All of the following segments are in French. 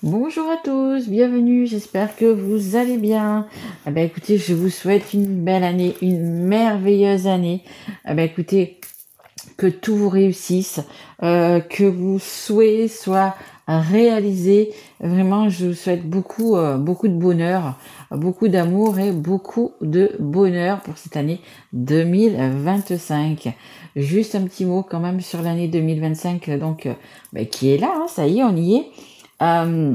Bonjour à tous, bienvenue, j'espère que vous allez bien. Écoutez, je vous souhaite une belle année, une merveilleuse année. Écoutez, que tout vous réussisse, que vos souhaits soient réalisés. Vraiment, je vous souhaite beaucoup de bonheur, beaucoup d'amour et beaucoup de bonheur pour cette année 2025. Juste un petit mot quand même sur l'année 2025, qui est là, hein, ça y est, on y est. Euh,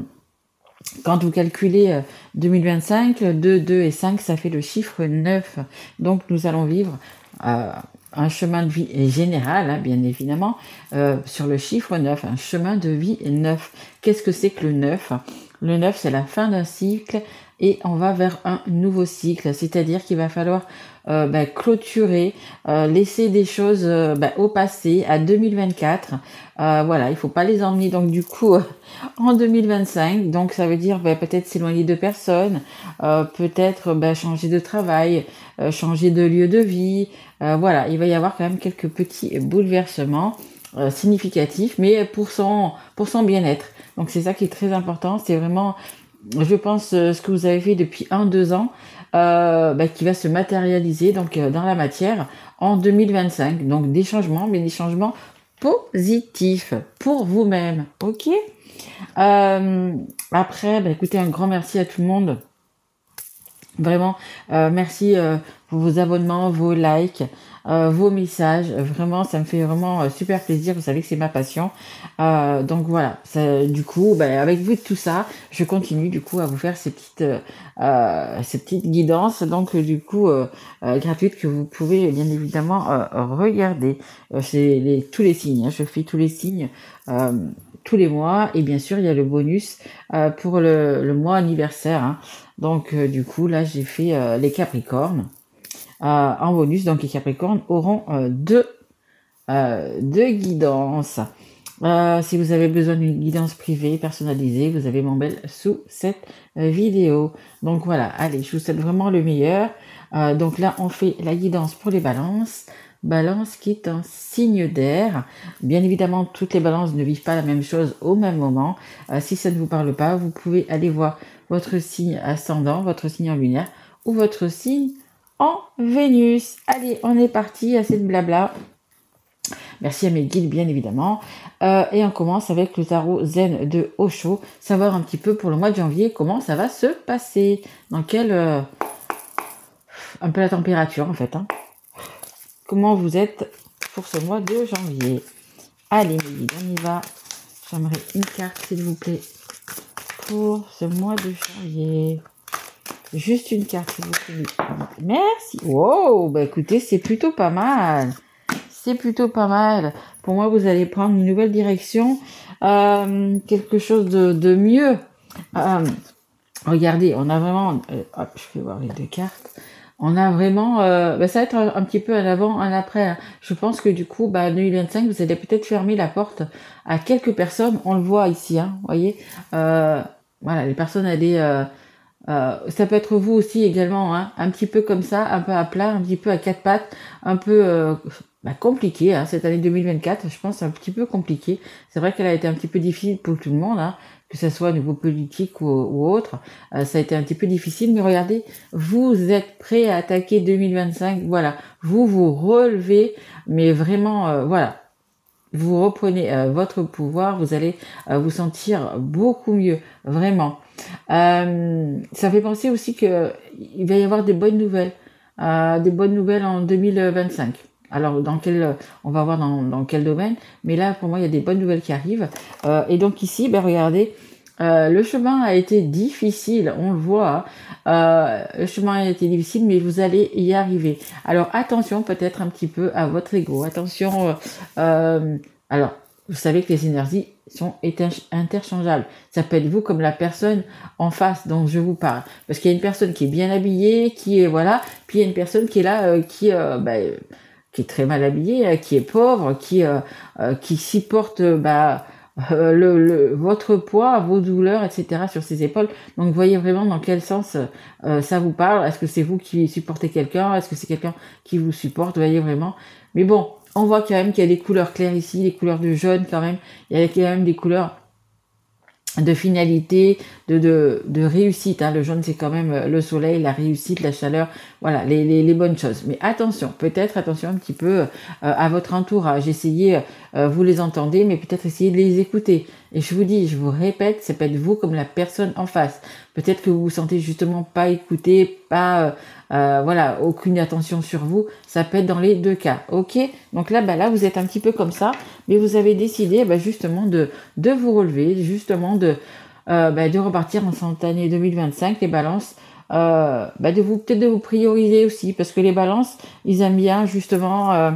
Quand vous calculez 2025, 2, 2 et 5, ça fait le chiffre 9. Donc nous allons vivre euh, un chemin de vie général, hein, bien évidemment, sur le chiffre 9, un chemin de vie 9. Qu'est-ce que c'est que le 9? Le 9, c'est la fin d'un cycle et on va vers un nouveau cycle, c'est-à-dire qu'il va falloir clôturer, laisser des choses au passé, à 2024. Voilà, il faut pas les emmener donc du coup en 2025. Donc ça veut dire peut-être s'éloigner de personnes, peut-être changer de travail, changer de lieu de vie. Voilà, il va y avoir quand même quelques petits bouleversements significatifs, mais pour son bien-être. Donc c'est ça qui est très important. C'est vraiment, je pense, ce que vous avez fait depuis 1, 2 ans, qui va se matérialiser donc dans la matière en 2025. Donc des changements, mais des changements positifs pour vous-même. Ok. Euh, Après, écoutez, un grand merci à tout le monde. Vraiment, merci pour vos abonnements, vos likes, vos messages. Vraiment, ça me fait vraiment super plaisir. Vous savez que c'est ma passion. Donc voilà, du coup, avec vous de tout ça, je continue du coup à vous faire ces petites guidances. Donc du coup, gratuites que vous pouvez bien évidemment regarder. C'est tous les signes, hein. Je fais tous les signes. euh, tous les mois et bien sûr il y a le bonus pour le mois anniversaire, hein. Donc du coup là j'ai fait les Capricornes en bonus. Donc les Capricornes auront deux guidances. Si vous avez besoin d'une guidance privée personnalisée, vous avez mon mail sous cette vidéo. Donc voilà, allez, je vous souhaite vraiment le meilleur. Donc là on fait la guidance pour les balances. Balance qui est un signe d'air. Bien évidemment, toutes les balances ne vivent pas la même chose au même moment. Si ça ne vous parle pas, vous pouvez aller voir votre signe ascendant, votre signe en lunaire ou votre signe en Vénus. Allez, on est parti, assez de blabla. Merci à mes guides, bien évidemment. Et on commence avec le tarot Zen de Osho. Savoir un petit peu pour le mois de janvier comment ça va se passer. Dans quel... un peu la température, en fait, hein. Comment vous êtes pour ce mois de janvier. Allez, mes guides, on y va. J'aimerais une carte, s'il vous plaît, pour ce mois de janvier. Juste une carte, s'il vous plaît. Merci. Wow, écoutez, c'est plutôt pas mal. C'est plutôt pas mal. Pour moi, vous allez prendre une nouvelle direction, quelque chose de mieux. Regardez, on a vraiment... hop, je vais voir les deux cartes. On a vraiment... ça va être un petit peu un avant, un après, hein. Je pense que du coup, 2025, vous allez peut-être fermer la porte à quelques personnes. On le voit ici, hein, vous voyez. Voilà, les personnes, ça peut être vous aussi également, hein, un petit peu comme ça, un peu à plat, un petit peu à quatre pattes, un peu compliqué, hein, cette année 2024, je pense un petit peu compliqué. C'est vrai qu'elle a été un petit peu difficile pour tout le monde, hein, que ce soit au niveau politique ou autre. Ça a été un petit peu difficile, mais regardez, vous êtes prêts à attaquer 2025, voilà, vous vous relevez, mais vraiment, voilà. Vous reprenez votre pouvoir, vous allez vous sentir beaucoup mieux, vraiment. Ça fait penser aussi que il va y avoir des bonnes nouvelles en 2025. Alors on va voir dans quel domaine, mais là pour moi il y a des bonnes nouvelles qui arrivent. Et donc ici, regardez, le chemin a été difficile, on le voit, hein. Le chemin a été difficile, mais vous allez y arriver. Alors attention peut-être un petit peu à votre ego, attention. Alors, vous savez que les énergies sont interchangeables. Ça peut être vous comme la personne en face dont je vous parle. Parce qu'il y a une personne qui est bien habillée, qui est, voilà, puis il y a une personne qui est là, qui est très mal habillée, qui est pauvre, qui supporte, votre poids, vos douleurs, etc. sur ses épaules. Donc, vous voyez vraiment dans quel sens ça vous parle. Est-ce que c'est vous qui supportez quelqu'un? Est-ce que c'est quelqu'un qui vous supporte? Vous voyez vraiment. Mais bon, on voit quand même qu'il y a des couleurs claires ici, des couleurs de jaune quand même. Il y a quand même des couleurs de finalité, de réussite. Hein. Le jaune, c'est quand même le soleil, la réussite, la chaleur, voilà, les bonnes choses. Mais attention, peut-être attention un petit peu à votre entourage. Essayez, vous les entendez, mais peut-être essayez de les écouter. Et je vous dis, je vous répète, ça peut être vous comme la personne en face. Peut-être que vous vous sentez justement pas écouté, pas, voilà, aucune attention sur vous. Ça peut être dans les deux cas, ok? Donc là, là, vous êtes un petit peu comme ça, mais vous avez décidé justement de vous relever, justement de repartir en cette année 2025, les balances, peut-être de vous prioriser aussi, parce que les balances, ils aiment bien justement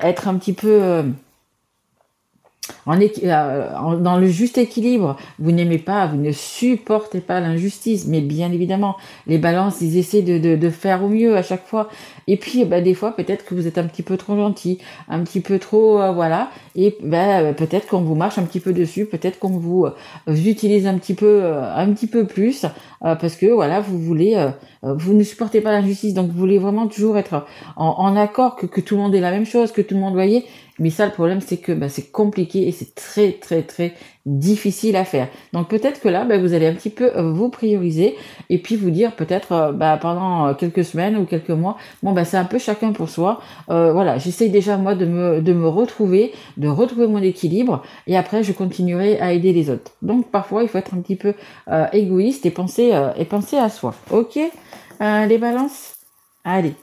être un petit peu dans le juste équilibre. Vous n'aimez pas, vous ne supportez pas l'injustice, mais bien évidemment, les balances, ils essaient de faire au mieux à chaque fois. Et puis, des fois, peut-être que vous êtes un petit peu trop gentil, un petit peu trop, voilà. Et peut-être qu'on vous marche un petit peu dessus, peut-être qu'on vous utilise un petit peu plus, parce que voilà, vous voulez, vous ne supportez pas l'injustice, donc vous voulez vraiment toujours être en accord, que tout le monde ait la même chose, que tout le monde voyait. Mais ça, le problème, c'est que c'est compliqué et c'est très, très, très difficile à faire. Donc peut-être que là, vous allez un petit peu vous prioriser et puis vous dire peut-être pendant quelques semaines ou quelques mois, c'est un peu chacun pour soi. Voilà, j'essaye déjà moi de me retrouver, de retrouver mon équilibre et après je continuerai à aider les autres. Donc parfois, il faut être un petit peu égoïste et penser à soi. Ok, les balances. Allez.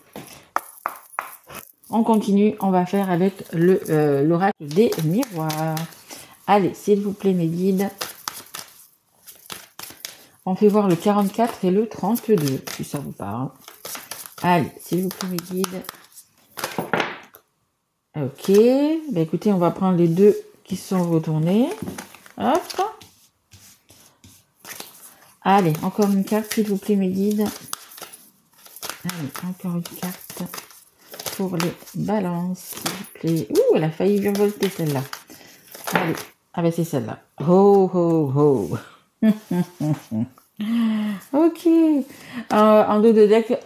On continue, on va faire avec l'oracle des miroirs. Allez, s'il vous plaît, mes guides. On fait voir le 44 et le 32, si ça vous parle. Allez, s'il vous plaît, mes guides. Ok, écoutez, on va prendre les deux qui sont retournés. Hop. Allez, encore une carte, s'il vous plaît, mes guides. Allez, encore une carte. Pour les balances, s'il vous plaît. Ouh, elle a failli virevolter celle-là. Allez, c'est celle-là. Ho, ho, ho. Ok. En dos de deck,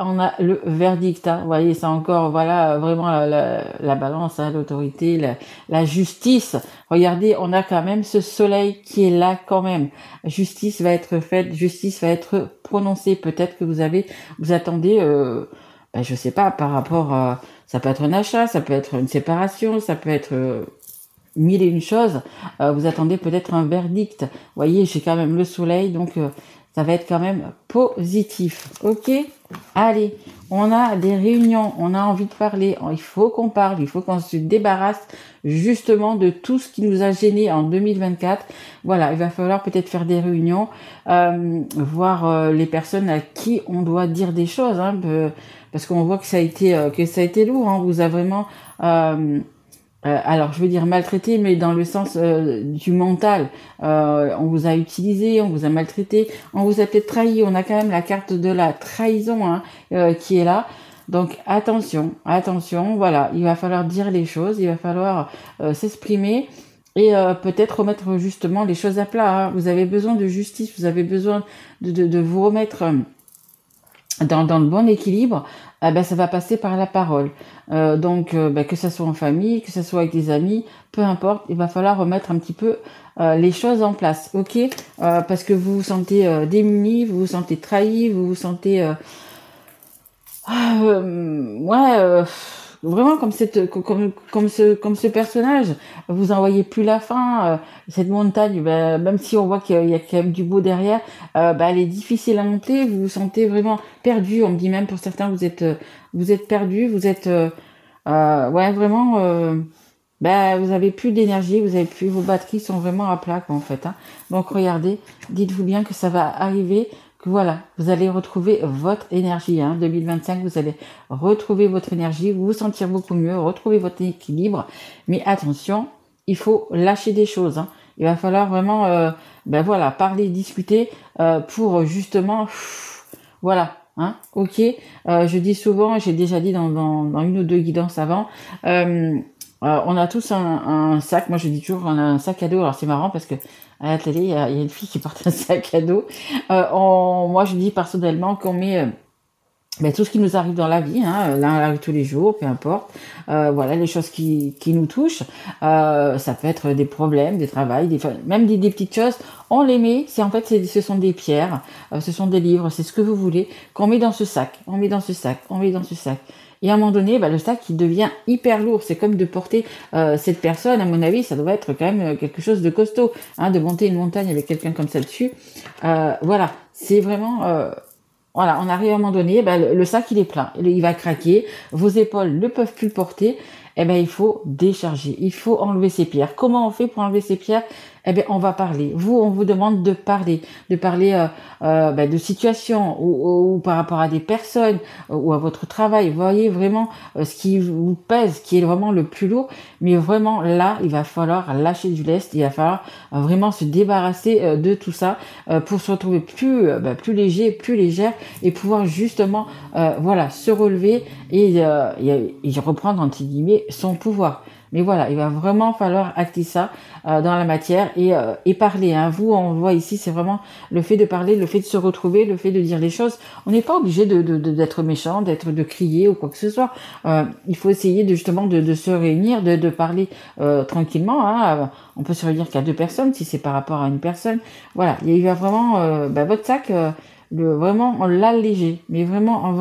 on a le verdict. Hein. Vous voyez, c'est encore, voilà, vraiment la balance, hein, l'autorité, la justice. Regardez, on a quand même ce soleil qui est là quand même. Justice va être faite, justice va être prononcée. Peut-être que vous attendez... je sais pas, par rapport à... Ça peut être un achat, ça peut être une séparation, ça peut être mille et une choses. Vous attendez peut-être un verdict. Vous voyez, j'ai quand même le soleil, donc ça va être quand même positif. Ok ? Allez, on a des réunions, on a envie de parler, il faut qu'on parle, il faut qu'on se débarrasse justement de tout ce qui nous a gênés en 2024. Voilà, il va falloir peut-être faire des réunions, voir les personnes à qui on doit dire des choses, hein, parce qu'on voit que ça a été lourd. Hein, on vous a vraiment, alors je veux dire maltraité, mais dans le sens du mental. On vous a utilisé, on vous a maltraité, on vous a peut-être trahi. On a quand même la carte de la trahison qui est là. Donc attention, voilà, il va falloir dire les choses, il va falloir s'exprimer et peut-être remettre justement les choses à plat. Hein. Vous avez besoin de justice, vous avez besoin de vous remettre dans le bon équilibre. Ça va passer par la parole. Donc que ça soit en famille, que ça soit avec des amis, peu importe, il va falloir remettre un petit peu les choses en place, ok, parce que vous vous sentez démuni, vous vous sentez trahi, vous vous sentez vraiment comme ce personnage. Vous en voyez plus la fin. Cette montagne, même si on voit qu'il y a quand même du beau derrière, elle est difficile à monter. Vous vous sentez vraiment perdu. On me dit même pour certains, vous êtes perdu, vous êtes vraiment. Vous avez plus d'énergie, vos batteries sont vraiment à plat en fait. Hein. Donc regardez, dites-vous bien que ça va arriver. Voilà, vous allez retrouver votre énergie. 2025, vous allez retrouver votre énergie, vous vous sentir beaucoup mieux, retrouver votre équilibre. Mais attention, il faut lâcher des choses. Hein. Il va falloir vraiment, parler, discuter pour justement, voilà. Hein, ok. Je dis souvent, j'ai déjà dit dans une ou deux guidances avant. On a tous un sac. Moi, je dis toujours, on a un sac à dos. Alors c'est marrant parce que à la télé, il y a une fille qui porte un sac à dos. Moi, je dis personnellement qu'on met ben, tout ce qui nous arrive dans la vie, hein, là, arrive tous les jours, peu importe. Voilà, les choses qui nous touchent. Ça peut être des problèmes, des travails, même des petites choses. On les met, c'est en fait, ce sont des pierres, ce sont des livres, c'est ce que vous voulez, qu'on met dans ce sac, on met dans ce sac, on met dans ce sac. Et à un moment donné, le sac il devient hyper lourd. C'est comme de porter cette personne. À mon avis, ça doit être quand même quelque chose de costaud, hein, de monter une montagne avec quelqu'un comme ça dessus. Voilà, c'est vraiment. Voilà, on arrive à un moment donné, le sac il est plein, il va craquer, vos épaules ne peuvent plus le porter, il faut décharger, il faut enlever ces pierres. Comment on fait pour enlever ces pierres? On va parler. Vous, on vous demande de parler de situations ou par rapport à des personnes ou à votre travail. Vous voyez vraiment ce qui vous pèse, qui est vraiment le plus lourd. Mais vraiment là, il va falloir lâcher du lest, il va falloir vraiment se débarrasser de tout ça pour se retrouver plus léger, plus légère et pouvoir justement se relever et reprendre entre guillemets son pouvoir. Mais voilà, il va vraiment falloir acter ça dans la matière et parler. Hein. Vous, on voit ici, c'est vraiment le fait de parler, le fait de se retrouver, le fait de dire les choses. On n'est pas obligé d'être méchant, de crier ou quoi que ce soit. Il faut essayer de se réunir, de parler tranquillement. Hein. On peut se réunir qu'à 2 personnes si c'est par rapport à une personne. Voilà, il va vraiment votre sac, vraiment on l'alléger, mais vraiment.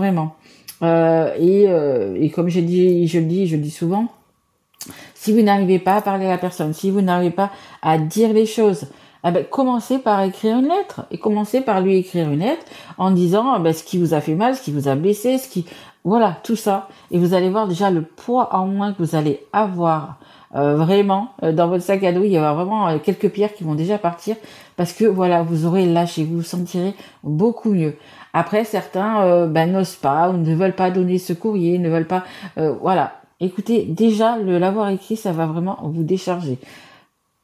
Et comme je le dis souvent. Si vous n'arrivez pas à parler à la personne, si vous n'arrivez pas à dire les choses, commencez par écrire une lettre. Et commencez par lui écrire une lettre en disant ce qui vous a fait mal, ce qui vous a blessé, voilà, tout ça. Et vous allez voir déjà le poids en moins que vous allez avoir vraiment dans votre sac à dos. Il y aura vraiment quelques pierres qui vont déjà partir parce que voilà, vous aurez lâché, vous vous sentirez beaucoup mieux. Après, certains n'osent pas ou ne veulent pas donner ce courrier, ne veulent pas, voilà. Écoutez, déjà, l'avoir écrit, ça va vraiment vous décharger.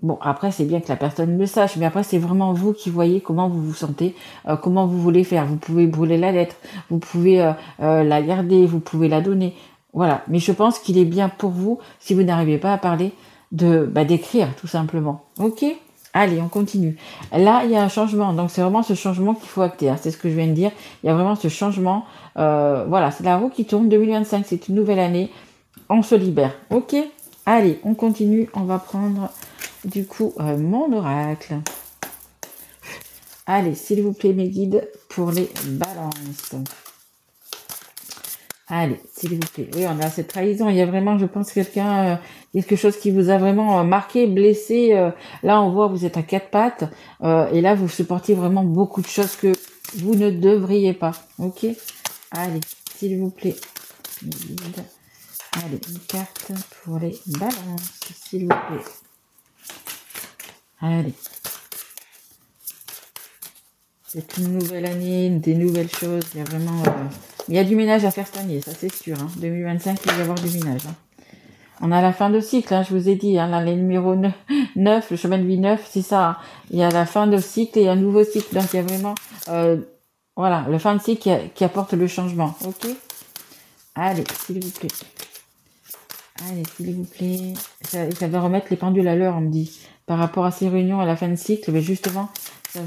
Bon, après, c'est bien que la personne le sache, mais après, c'est vraiment vous qui voyez comment vous vous sentez, comment vous voulez faire. Vous pouvez brûler la lettre, vous pouvez la garder, vous pouvez la donner. Voilà. Mais je pense qu'il est bien pour vous, si vous n'arrivez pas à parler, d'écrire, tout simplement. Ok ? Allez, on continue. Là, il y a un changement. Donc, c'est vraiment ce changement qu'il faut acter. Hein. C'est ce que je viens de dire. Il y a vraiment ce changement. Voilà, c'est la roue qui tourne. 2025, c'est une nouvelle année. On se libère. Ok ? Allez, on continue. On va prendre, du coup, mon oracle. Allez, s'il vous plaît, mes guides, pour les balances. Allez, s'il vous plaît. Oui, on a cette trahison. Il y a vraiment, je pense, quelque chose qui vous a vraiment marqué, blessé. Là, on voit, vous êtes à 4 pattes. Et là, vous supportez vraiment beaucoup de choses que vous ne devriez pas. Ok ? Allez, s'il vous plaît. Allez, une carte pour les balances, s'il vous plaît. Allez. C'est une nouvelle année, des nouvelles choses. Il y a vraiment... il y a du ménage à faire cette année, ça c'est sûr. Hein. 2025, il va y avoir du ménage. Hein. On a la fin de cycle, hein, je vous ai dit. Hein, l'année numéro 9, le chemin de vie 9, c'est ça. Hein. Il y a la fin de cycle et un nouveau cycle. Donc, il y a vraiment... voilà, le fin de cycle qui apporte le changement. Ok ? Allez, s'il vous plaît. Allez, s'il vous plaît. Ça va remettre les pendules à l'heure, on me dit. Par rapport à ces réunions à la fin de cycle, mais justement, ça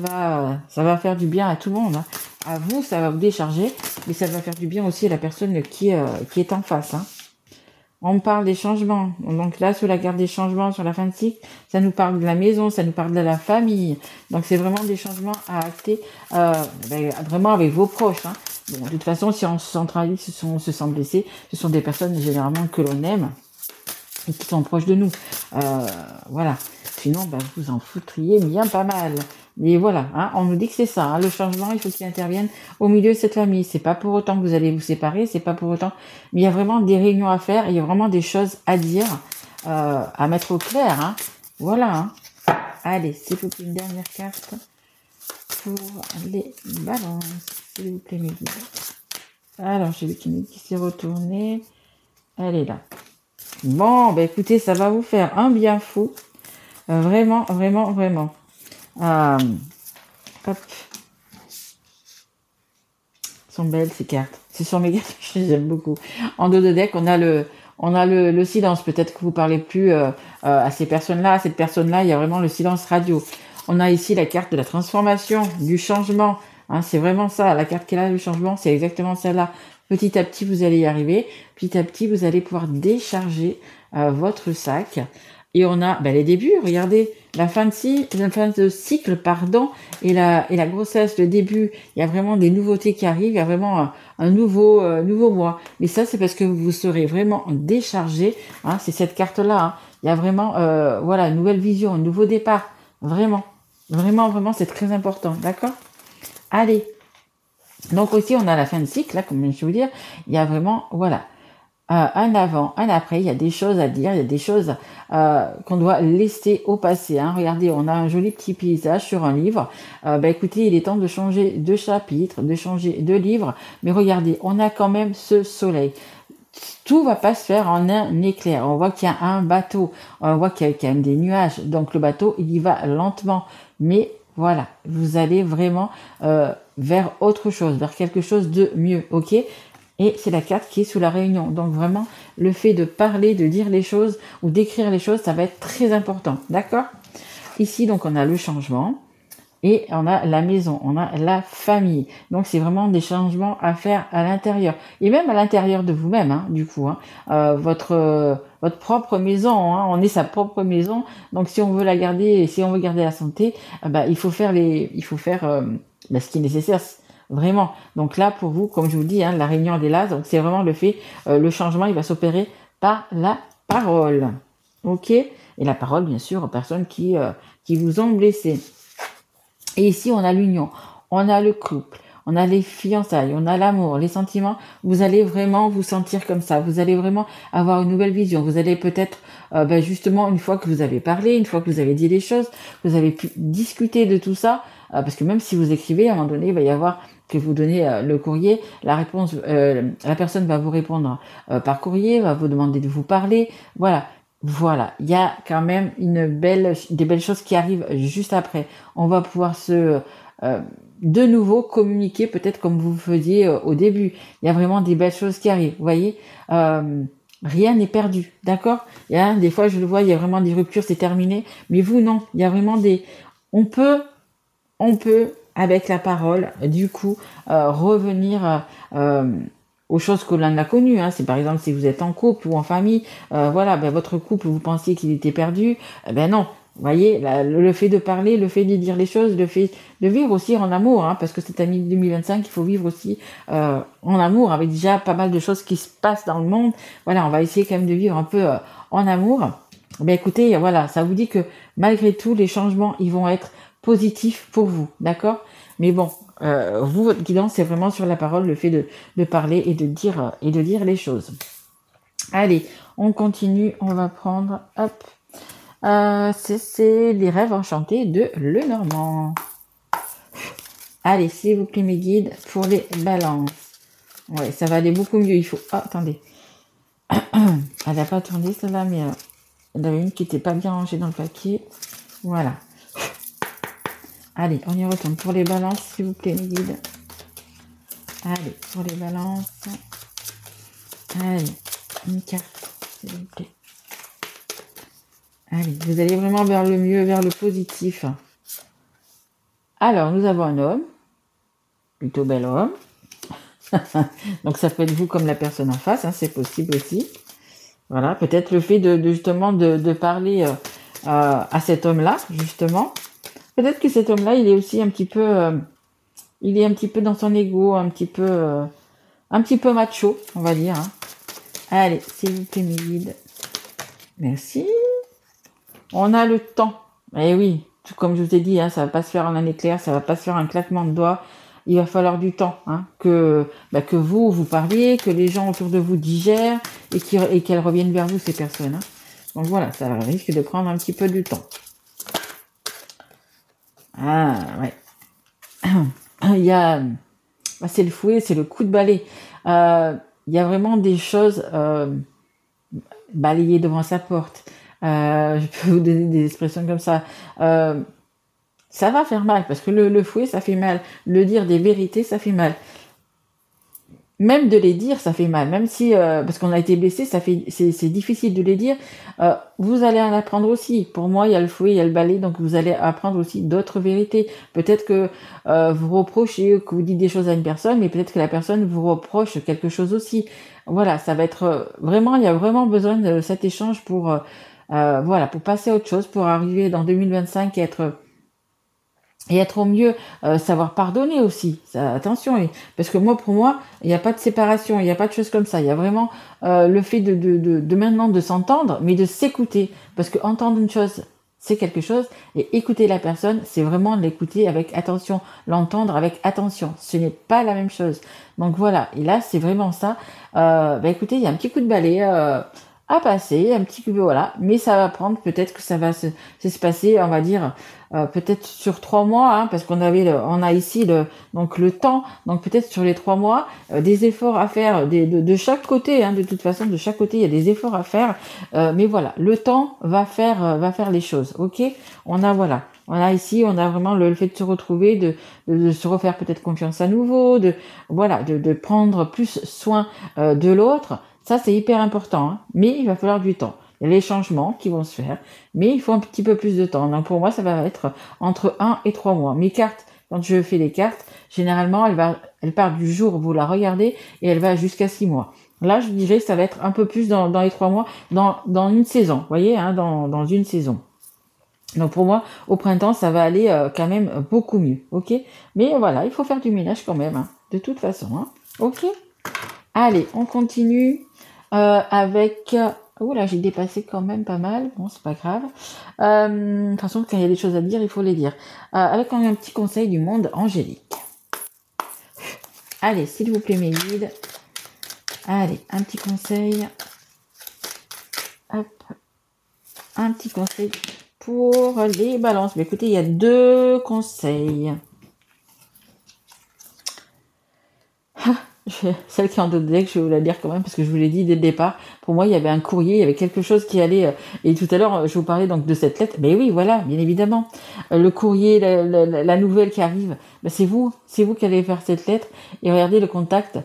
va faire du bien à tout le monde. Hein. À vous, ça va vous décharger, mais ça va faire du bien aussi à la personne qui est en face. Hein. On parle des changements. Donc là, sur la carte des changements, sur la fin de cycle, ça nous parle de la maison, ça nous parle de la famille. Donc c'est vraiment des changements à acter vraiment avec vos proches. Hein. Bon, de toute façon, si on se sent trahi, on se sent blessé, ce sont des personnes généralement que l'on aime et qui sont proches de nous. Voilà. Sinon, vous en foutriez bien pas mal. Mais voilà, hein, on nous dit que c'est ça. Hein, le changement, il faut qu'il intervienne au milieu de cette famille. C'est pas pour autant que vous allez vous séparer, c'est pas pour autant. Mais il y a vraiment des réunions à faire, il y a vraiment des choses à dire, à mettre au clair. Hein. Voilà. Hein. Allez, s'il vous plaît, une dernière carte pour les balances. S'il vous plaît, mes guides. Alors, j'ai vu qu'il s'est retourné. Elle est là. Bon, écoutez, ça va vous faire un bien fou. Vraiment. Hop. Sont belles ces cartes. Ce sont mes cartes que j'aime beaucoup. En dos de deck, on a le silence. Peut-être que vous parlez plus à ces personnes-là. À cette personne-là, il y a vraiment le silence radio. On a ici la carte de la transformation, du changement. Hein, c'est vraiment ça, la carte qui est là, le changement, c'est exactement celle-là. Petit à petit, vous allez y arriver. Petit à petit, vous allez pouvoir décharger votre sac. Et on a les débuts, regardez, la fin de cycle, pardon, et la grossesse, le début, il y a vraiment des nouveautés qui arrivent, il y a vraiment un nouveau mois. Mais ça, c'est parce que vous serez vraiment déchargé, hein, c'est cette carte-là, hein. Il y a vraiment, une nouvelle vision, un nouveau départ, vraiment, c'est très important, d'accord? Allez, donc aussi, on a la fin de cycle, là, comme je veux dire, il y a vraiment, un avant, un après, il y a des choses à dire, il y a des choses qu'on doit laisser au passé. Hein. Regardez, on a un joli petit paysage sur un livre. Écoutez, il est temps de changer de chapitre, de changer de livre. Mais regardez, on a quand même ce soleil. Tout va pas se faire en un éclair. On voit qu'il y a un bateau, on voit qu'il y a quand même des nuages. Donc le bateau, il y va lentement. Mais voilà, vous allez vraiment vers autre chose, vers quelque chose de mieux, ok ? Et c'est la carte qui est sous la réunion. Donc vraiment, le fait de parler, de dire les choses ou d'écrire les choses, ça va être très important. D'accord ? Ici, donc, on a le changement et on a la maison, on a la famille. Donc, c'est vraiment des changements à faire à l'intérieur. Et même à l'intérieur de vous-même, hein, du coup. Hein. Votre propre maison, hein, on est sa propre maison. Donc, si on veut la garder et si on veut garder la santé, il faut faire ce qui est nécessaire. Vraiment. Donc là, pour vous, comme je vous dis, hein, la réunion elle est là. Donc c'est vraiment le fait, le changement, il va s'opérer par la parole. Ok ? Et la parole, bien sûr, aux personnes qui vous ont blessé. Et ici, on a l'union, on a le couple, on a les fiançailles, on a l'amour, les sentiments. Vous allez vraiment vous sentir comme ça. Vous allez vraiment avoir une nouvelle vision. Vous allez peut-être, justement, une fois que vous avez parlé, une fois que vous avez dit les choses, vous avez pu discuter de tout ça. Parce que même si vous écrivez, à un moment donné, il va y avoir que vous donnez le courrier, la réponse, la personne va vous répondre par courrier, va vous demander de vous parler. Voilà, il y a quand même des belles choses qui arrivent juste après. On va pouvoir de nouveau communiquer, peut-être comme vous faisiez au début. Il y a vraiment des belles choses qui arrivent. Vous voyez, rien n'est perdu, d'accord ? Il y a des fois, je le vois, il y a vraiment des ruptures, c'est terminé. Mais vous, non. Il y a vraiment on peut avec la parole, du coup, revenir aux choses que l'on a connues. Hein. C'est par exemple si vous êtes en couple ou en famille, votre couple, vous pensiez qu'il était perdu, non. Vous voyez, le fait de parler, le fait de dire les choses, le fait de vivre aussi en amour, hein, parce que cette année 2025, il faut vivre aussi en amour, avec déjà pas mal de choses qui se passent dans le monde. Voilà, on va essayer quand même de vivre un peu en amour. Écoutez, voilà, ça vous dit que malgré tout, les changements, ils vont être positif pour vous, d'accord ? Mais bon, vous, votre guidance, c'est vraiment sur la parole, le fait de parler et de dire les choses. Allez, on continue, on va prendre, c'est les rêves enchantés de Lenormand. Allez, s'il vous plaît, mes guides, pour les balances. Ouais, ça va aller beaucoup mieux, il faut... Ah, attendez. Elle n'a pas tourné, celle-là, mais il y en avait une qui n'était pas bien rangée dans le paquet. Voilà. Allez, on y retourne pour les balances, s'il vous plaît, mes guides. Allez, pour les balances. Allez, une carte, s'il vous plaît. Allez, vous allez vraiment vers le mieux, vers le positif. Alors, nous avons un homme, plutôt bel homme. Donc, ça peut être vous comme la personne en face, hein, c'est possible aussi. Voilà, peut-être le fait justement de parler à cet homme-là, justement. Peut-être que cet homme-là, il est aussi un petit peu dans son ego, un petit peu macho, on va dire. Hein. Allez, s'il vous plaît, mes guides. Merci. On a le temps. Eh oui, tout comme je vous ai dit, hein, ça va pas se faire en un éclair, ça va pas se faire un claquement de doigts. Il va falloir du temps, hein, que vous parliez, que les gens autour de vous digèrent et qu'elles reviennent vers vous, ces personnes. Hein. Donc voilà, ça risque de prendre un petit peu du temps. Ah, ouais. Il y a... c'est le fouet, c'est le coup de balai. Il y a vraiment des choses balayées devant sa porte. Je peux vous donner des expressions comme ça. Ça va faire mal, parce que le fouet, ça fait mal. Le dire des vérités, ça fait mal. même de les dire, ça fait mal. Même si, parce qu'on a été blessé, c'est difficile de les dire. Vous allez en apprendre aussi. Pour moi, il y a le fouet, il y a le balai, donc vous allez apprendre aussi d'autres vérités. Peut-être que vous reprochez, que vous dites des choses à une personne, mais peut-être que la personne vous reproche quelque chose aussi. Voilà, ça va être vraiment, il y a vraiment besoin de cet échange pour, voilà, pour passer à autre chose, pour arriver dans 2025 et être au mieux, savoir pardonner aussi. Ça, attention, parce que moi, pour moi, il n'y a pas de séparation, il n'y a pas de choses comme ça. Il y a vraiment le fait de maintenant de s'entendre, mais de s'écouter. Parce que entendre une chose, c'est quelque chose, et écouter la personne, c'est vraiment l'écouter avec attention, l'entendre avec attention. Ce n'est pas la même chose. Donc voilà, et là, c'est vraiment ça. Écoutez, il y a un petit coup de balai à passer, un petit peu, voilà, mais ça va prendre, peut-être que ça va se passer, on va dire, peut-être sur 3 mois, hein, parce qu'on on a ici donc le temps, donc peut-être sur les 3 mois, des efforts à faire de chaque côté, hein, de toute façon, de chaque côté, il y a des efforts à faire, mais voilà, le temps va faire les choses, ok? On a ici, on a vraiment le fait de se retrouver, de se refaire peut-être confiance à nouveau, de prendre plus soin de l'autre. Ça, c'est hyper important, hein, mais il va falloir du temps. Il y a les changements qui vont se faire, mais il faut un petit peu plus de temps. Donc pour moi, ça va être entre 1 et 3 mois. Mes cartes, quand je fais les cartes, généralement, elle part du jour où vous la regardez et elle va jusqu'à 6 mois. Là, je dirais que ça va être un peu plus dans les 3 mois, dans une saison, vous voyez, hein, dans une saison. Donc pour moi, au printemps, ça va aller quand même beaucoup mieux, ok? Mais voilà, il faut faire du ménage quand même, hein, de toute façon, hein, ok? Allez, on continue avec... Oh là, j'ai dépassé quand même pas mal. Bon, c'est pas grave. De toute façon, quand il y a des choses à dire, il faut les dire. Avec un petit conseil du monde angélique. Allez, s'il vous plaît, mes guides. Allez, un petit conseil. Hop. Un petit conseil pour les balances. Mais écoutez, il y a 2 conseils. Celle qui est en dos de deck, je vais vous la lire quand même parce que je vous l'ai dit dès le départ. Pour moi, il y avait un courrier, il y avait quelque chose qui allait. Et tout à l'heure, je vous parlais donc de cette lettre. Mais oui, voilà, bien évidemment, le courrier, la nouvelle qui arrive, c'est vous qui allez faire cette lettre. Et regardez le contact.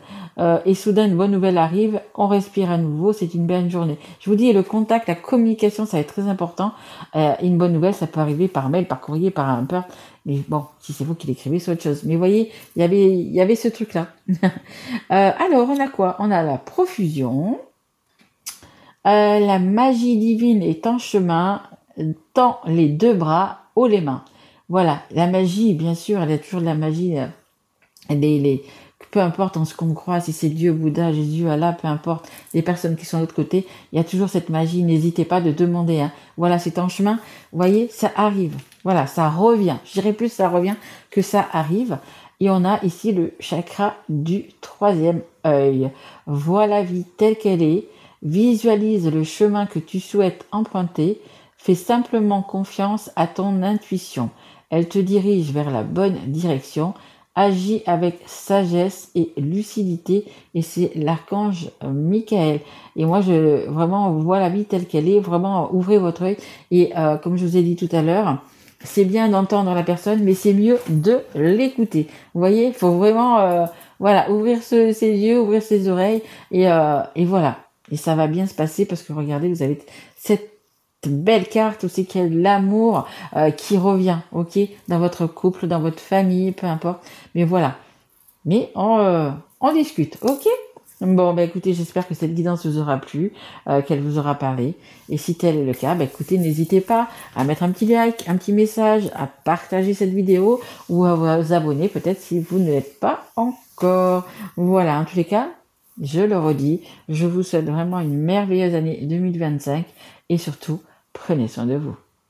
Et soudain, une bonne nouvelle arrive. On respire à nouveau. C'est une belle journée. Je vous dis, le contact, la communication, ça va être très important. Et une bonne nouvelle, ça peut arriver par mail, par courrier, par un peu. Mais bon, si c'est vous qui l'écrivez, c'est autre chose. Mais vous voyez, il y avait ce truc-là. Alors, on a quoi? On a la profusion. La magie divine est en chemin. Tends les 2 bras, haut les mains. Voilà, la magie, bien sûr, elle a toujours de la magie. Peu importe en ce qu'on croit, si c'est Dieu, Bouddha, Jésus, Allah, peu importe, les personnes qui sont de l'autre côté, il y a toujours cette magie. N'hésitez pas de demander. Hein. Voilà, c'est en chemin. Vous voyez, ça arrive. Voilà, ça revient. Je dirais plus ça revient que ça arrive. Et on a ici le chakra du 3e œil. Vois la vie telle qu'elle est. Visualise le chemin que tu souhaites emprunter. Fais simplement confiance à ton intuition. Elle te dirige vers la bonne direction. Agis avec sagesse et lucidité, et c'est l'archange Michael. Et moi, je vraiment vois la vie telle qu'elle est, vraiment ouvrez votre œil. Et comme je vous ai dit tout à l'heure, c'est bien d'entendre la personne, mais c'est mieux de l'écouter. Vous voyez, il faut vraiment ouvrir ses yeux, ouvrir ses oreilles, et voilà. Et ça va bien se passer parce que regardez, vous avez cette belle carte aussi qui est l'amour qui revient, ok, dans votre couple, dans votre famille, peu importe. Mais voilà. Mais on discute, ok. Bon, écoutez, j'espère que cette guidance vous aura plu, qu'elle vous aura parlé. Et si tel est le cas, écoutez, n'hésitez pas à mettre un petit like, un petit message, à partager cette vidéo ou à vous abonner peut-être si vous ne l'êtes pas encore. Voilà, en tous les cas, je le redis, je vous souhaite vraiment une merveilleuse année 2025 et surtout, prenez soin de vous.